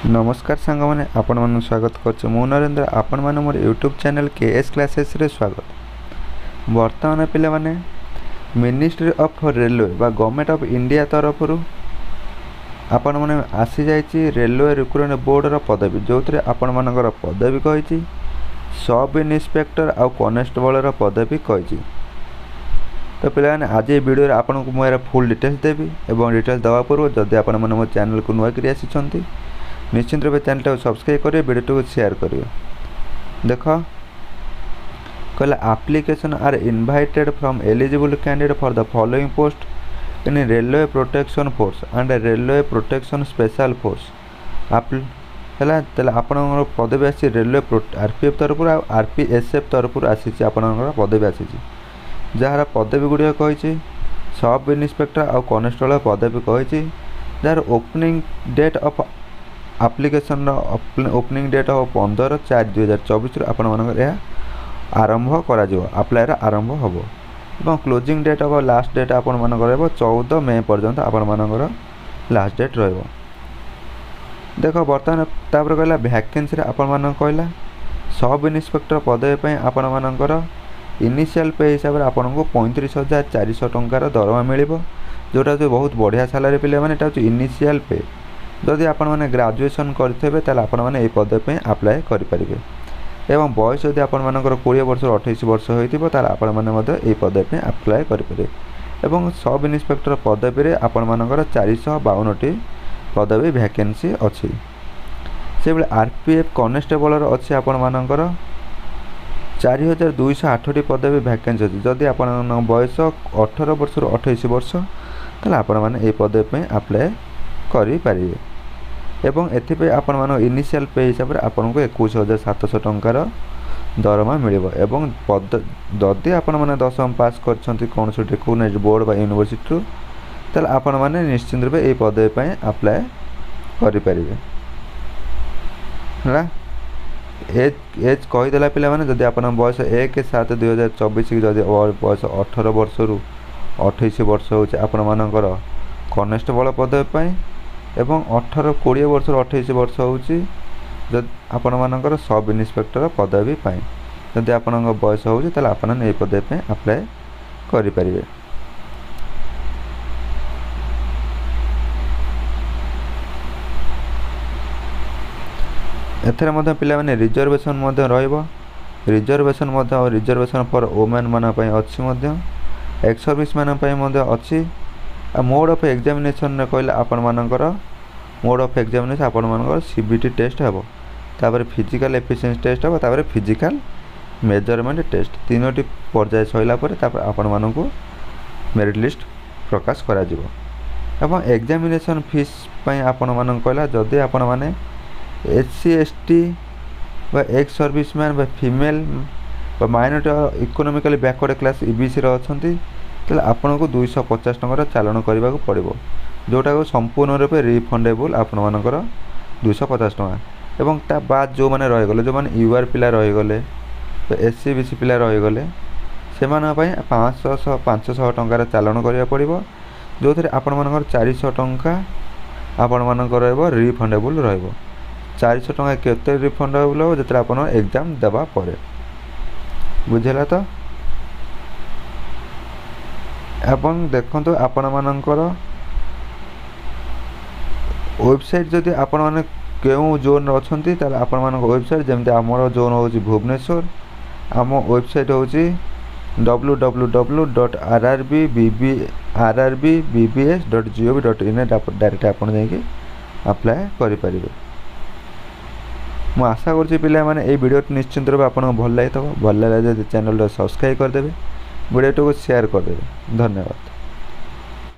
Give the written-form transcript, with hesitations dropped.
नमस्कार सांग मैंने आपण मन स्वागत कर नरेंद्र आपण मैंने मोर यूट्यूब चैनल केएस क्लासेस रे स्वागत। वर्तमान पिले माने मिनिस्ट्री ऑफ रेलवे बा गवर्नमेंट ऑफ इंडिया तरफ आपण मैंने आसी जाइए रेलवे रिक्रुटमेंट बोर्ड रो पदवी जो थे आपण मानकर पदवी कही सब इन्स्पेक्टर आउ कनेस्टेबल रो पदवी कही। तो पे आज ये वीडियो आपन को मुझे फुल डिटेल्स देवी और डिटेल्स देवा पूर्व जदि आप मो चैनल को नुआ कर आसी निश्चित रूप चैनल को सब्सक्राइब करेंगे वीडियो को शेयर करेंगे। देख कहला application are invited from eligible candidate for the following post in railway protection force and railway protection special force है आपन पदवी आसी रेलवे आरपीएफ तरफ आरपीएसएफ तरफ आसी पदवी आसी जार पदवी गुड़िक कही सब इन्स्पेक्टर आउ कनेस्टेबल पदवी कही जार opening date of application opening date of 15/4/2024 आपण मानकर आरंभ करा अप्लाई आरंभ हम और closing date of last date आपण मानकर 14 मे पर्यंत आपण मानकर लास्ट डेट रहिबो। देख बर्तमान तापर कहला वैकेंसी आपण मान कहला सब इन्स्पेक्टर पदवी आपण मानकर इनिशियल पे हिसाब से आपन को 35,400 टंकार दरमा मिलिबो जोटा बहुत बढ़िया सैलरी पिले माने एटा इनिशियल पे। जदि आपण माने ग्रेजुएशन करथेबे ताले आपण माने ए पदवी अप्लाई करि परिबे एवं बयस जदि आपण मानकर 20 वर्ष 28 वर्ष होइतिबो ताले आपण माने मधे ए पदवी अप्लाई करि परिबे एवं सब इन्स्पेक्टर पदवी रे आपण मानकर 452 टी पदवी वैकेंसी अछि। से बेले आरपीएफ कनेस्टेबल रो अछि आपण मानकर 4208 टी पदवी वैकेंसी अछि। जदि आपण बयस 18 वर्ष 28 वर्ष ताले आपण माने ए पदवी अप्लाई करि परिबे एवं एथिपे आपण मान इनिशियल पे हिसाब से आपन को 21,700 टंकार दरमा मिलिबो एवं जदि आपण माने 10वीं पास करछंती कोन से टेक्निकल बोर्ड बा यूनिवर्सिटी ताले आपण माने निश्चित रूप ए पदवी पय अप्लाई करि परिबे हला। एज कही देला पिला माने जदि आपण बयस 1/7/2024 की जदि बयस 18 वर्ष रु 28 वर्ष होचे आपण मानकर कनेस्टेबल पदवी पय एवं 18-20 वर्ष 28 वर्ष होची जब आपण मानकर सब इन्स्पेक्टर पदवी पाई जदि आपण बयस होची ताले आपण ए पदवी पे अप्लाई करि परिबे। एथरे मध्ये पिला माने रिजर्वेशन मध्ये रहइबो रिजर्वेशन फॉर वुमेन माना पय अछि मध्ये एक्स सर्विस माना पय मध्ये अछि। मोड ऑफ एग्जामिनेशन ने कहला आपण मानकर मोड ऑफ एग्जामिनेशन आपण मानकर सीबीटी टेस्ट हेबो तापर फिजिकल एफिशिएंसी टेस्ट हेबो तापर फिजिकल मेजरमेंट टेस्ट तीनोटी पर्याय सइला पर तापर आपण मानकु मेरिट लिस्ट प्रकाश करा जिवो एवं एग्जामिनेशन फीस पय आपण मान कहला जदि आपण माने एससी एसटी बा एक्स सर्विसमैन बा फीमेल बा minority economically backward class EBC रो अछंती ताले आपन को 250 टंका चालान करबा को पड़िबो जोटा को संपूर्ण रूप रिफंडेबल आपण मानकर 250 टंका एवं ता बाद जो माने रहि गले जो माने यूआर पिला रहि गले तो एससी बीसी पिला रहि गले से माने पय 500 टंका चालान करबा पड़िबो जो थरे आपण मानकर 400 टंका आपण मानकर रहबो रिफंडेबल रहबो। 400 टंका केते रिफंडेबल हो जतरा आपण एग्जाम देबा परे बुझला। तो एवं देखो आपण मानकर वेबसाइट जदि आपण माने केउ जोन अछंती ताले आपण मानक वेबसाइट जेमते हमर जोन होची भुवनेश्वर आम वेबसाइट होची www.rrbbs.gov.in डायरेक्ट आपण जाई अप्लाई करि परिबे। मु आशा करछि पिला माने ए वीडियो निश्चित रूप आपण भल लागितबो भल लागले जदि चैनल सब्सक्राइब कर देबे वीडियो को शेयर कर देबे। धन्यवाद।